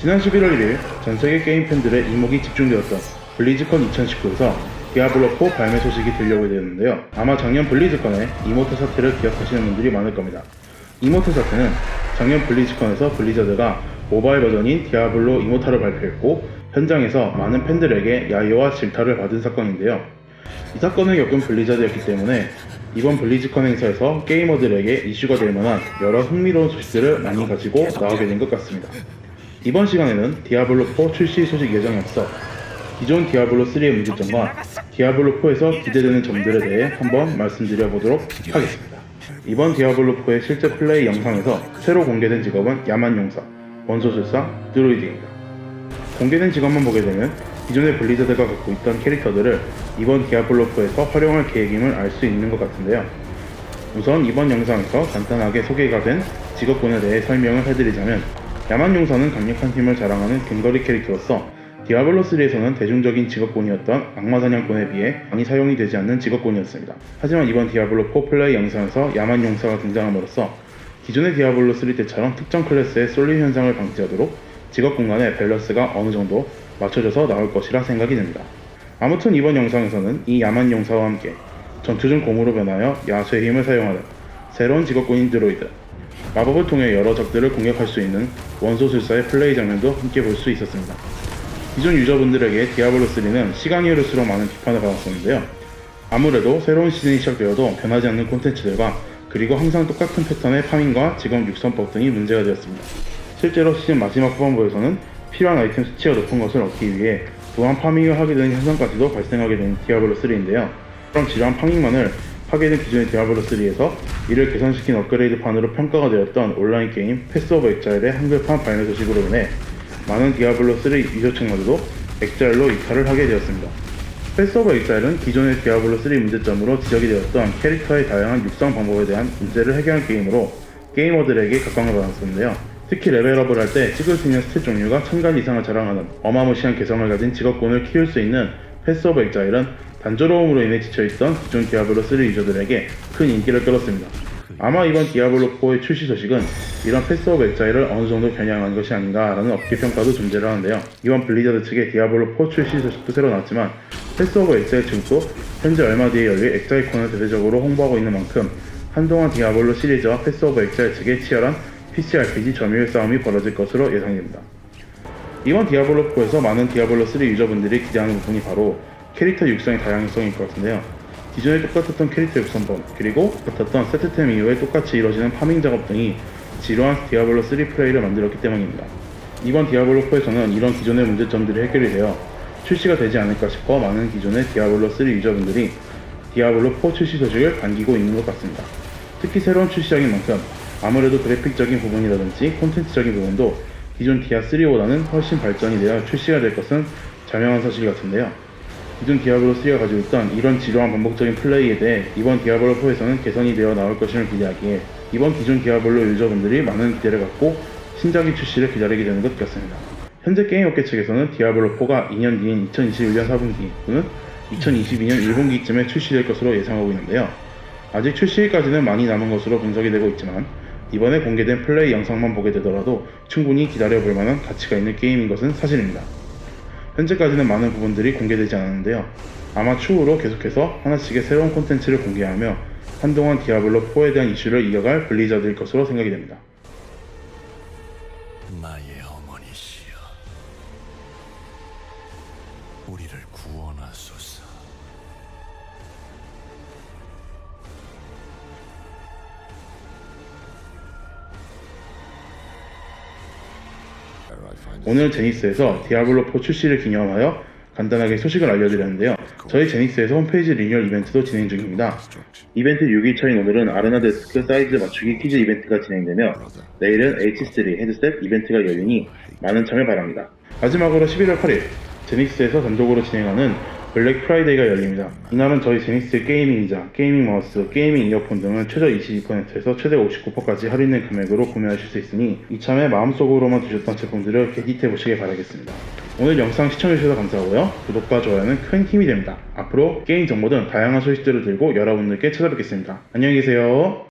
지난 11월 1일 전세계 게임 팬들의 이목이 집중되었던 블리즈컨 2019에서 디아블로4 발매 소식이 들려오게 되었는데요. 아마 작년 블리즈컨의 이모트 사태를 기억하시는 분들이 많을 겁니다. 이모트 사태는 작년 블리즈컨에서 블리자드가 모바일 버전인 디아블로 이모타를 발표했고 현장에서 많은 팬들에게 야유와 질타를 받은 사건인데요. 이 사건을 겪은 블리자드였기 때문에 이번 블리즈컨 행사에서 게이머들에게 이슈가 될 만한 여러 흥미로운 소식들을 많이 가지고 나오게 된 것 같습니다. 이번 시간에는 디아블로4 출시 소식 예정에 앞서 기존 디아블로3의 문제점과 디아블로4에서 기대되는 점들에 대해 한번 말씀드려보도록 하겠습니다. 이번 디아블로4의 실제 플레이 영상에서 새로 공개된 직업은 야만용사, 원소술사, 드로이드입니다. 공개된 직업만 보게 되면 기존의 블리자드가 갖고 있던 캐릭터들을 이번 디아블로4에서 활용할 계획임을 알 수 있는 것 같은데요. 우선 이번 영상에서 간단하게 소개가 된 직업군에 대해 설명을 해드리자면 야만용사는 강력한 힘을 자랑하는 근거리 캐릭터로서 디아블로3에서는 대중적인 직업군이었던 악마사냥꾼에 비해 많이 사용이 되지 않는 직업군이었습니다. 하지만 이번 디아블로4 플레이 영상에서 야만용사가 등장함으로써 기존의 디아블로3 때처럼 특정 클래스의 쏠림 현상을 방지하도록 직업군 간의 밸런스가 어느 정도 맞춰져서 나올 것이라 생각이 됩니다. 아무튼 이번 영상에서는 이 야만용사와 함께 전투 중 곰으로 변하여 야수의 힘을 사용하는 새로운 직업군인 드로이드, 마법을 통해 여러 적들을 공격할 수 있는 원소술사의 플레이 장면도 함께 볼 수 있었습니다. 기존 유저분들에게 디아블로3는 시간이 흐를수록 많은 비판을 받았었는데요. 아무래도 새로운 시즌이 시작되어도 변하지 않는 콘텐츠들과 그리고 항상 똑같은 패턴의 파밍과 직업 육성법 등이 문제가 되었습니다. 실제로 시즌 마지막 후반부에서는 필요한 아이템 수치가 높은 것을 얻기 위해 무한 파밍을 하게 되는 현상까지도 발생하게 된 디아블로3인데요. 그럼 지루한 파밍만을 하게 된 기존의 디아블로3에서 이를 개선시킨 업그레이드판으로 평가가 되었던 온라인 게임 패스 오브 엑자일의 한글판 발매 소식으로 인해 많은 디아블로3 유저층마저도 엑자일로 이탈을 하게 되었습니다. 패스 오브 엑자일은 기존의 디아블로3 문제점으로 지적이 되었던 캐릭터의 다양한 육성 방법에 대한 문제를 해결한 게임으로 게이머들에게 각광을 받았었는데요. 특히 레벨업을 할 때 찍을 수 있는 스탯 종류가 1000가지 이상을 자랑하는 어마무시한 개성을 가진 직업군을 키울 수 있는 패스 오브 엑자일은 단조로움으로 인해 지쳐있던 기존 디아블로3 유저들에게 큰 인기를 끌었습니다. 아마 이번 디아블로4의 출시 소식은 이런 패스 오브 엑자일을 어느 정도 겨냥한 것이 아닌가라는 업계 평가도 존재를 하는데요. 이번 블리자드 측의 디아블로4 출시 소식도 새로 나왔지만 패스 오브 엑자일 측도 현재 얼마 뒤에 열릴 엑자이콘을 대대적으로 홍보하고 있는 만큼 한동안 디아블로 시리즈와 패스 오브 엑자일 측의 치열한 PC RPG 점유율 싸움이 벌어질 것으로 예상됩니다. 이번 디아블로4에서 많은 디아블로3 유저분들이 기대하는 부분이 바로 캐릭터 육성의 다양성일 것 같은데요. 기존에 똑같았던 캐릭터 육성법, 그리고 같았던 세트템 이후에 똑같이 이루어지는 파밍 작업 등이 지루한 디아블로3 플레이를 만들었기 때문입니다. 이번 디아블로4에서는 이런 기존의 문제점들이 해결이 되어 출시가 되지 않을까 싶어 많은 기존의 디아블로3 유저분들이 디아블로4 출시 소식을 반기고 있는 것 같습니다. 특히 새로운 출시작인 만큼 아무래도 그래픽적인 부분이라든지 콘텐츠적인 부분도 기존 디아3보다는 훨씬 발전이 되어 출시가 될 것은 자명한 사실 같은데요. 기존 디아블로3가 가지고 있던 이런 지루한 반복적인 플레이에 대해 이번 디아블로4에서는 개선이 되어 나올 것임을 기대하기에 이번 기존 디아블로 유저분들이 많은 기대를 갖고 신작의 출시를 기다리게 되는 것 같습니다. 현재 게임업계 측에서는 디아블로4가 2년 뒤인 2021년 4분기 또는 2022년 1분기쯤에 출시될 것으로 예상하고 있는데요. 아직 출시일까지는 많이 남은 것으로 분석이 되고 있지만 이번에 공개된 플레이 영상만 보게 되더라도 충분히 기다려볼 만한 가치가 있는 게임인 것은 사실입니다. 현재까지는 많은 부분들이 공개되지 않았는데요. 아마 추후로 계속해서 하나씩의 새로운 콘텐츠를 공개하며 한동안 디아블로4에 대한 이슈를 이어갈 블리자드일 것으로 생각이 됩니다. 나의 어머니시여, 우리를 구원하소서. 오늘 제니스에서 디아블로4 출시를 기념하여 간단하게 소식을 알려드렸는데요. 저희 제니스에서 홈페이지 리뉴얼 이벤트도 진행 중입니다. 이벤트 6일차인 오늘은 아르나 데스크 사이즈 맞추기 퀴즈 이벤트가 진행되며 내일은 H3 헤드셋 이벤트가 열리니 많은 참여 바랍니다. 마지막으로 11월 8일 제니스에서 단독으로 진행하는 블랙 프라이데이가 열립니다. 이날은 저희 제니스의 게이밍 의자, 게이밍 마우스, 게이밍 이어폰 등을 최저 22%에서 최대 59%까지 할인된 금액으로 구매하실 수 있으니 이참에 마음속으로만 두셨던 제품들을 개깃해보시길 바라겠습니다. 오늘 영상 시청해주셔서 감사하고요. 구독과 좋아요는 큰 힘이 됩니다. 앞으로 게임 정보 등 다양한 소식들을 들고 여러분들께 찾아뵙겠습니다. 안녕히 계세요.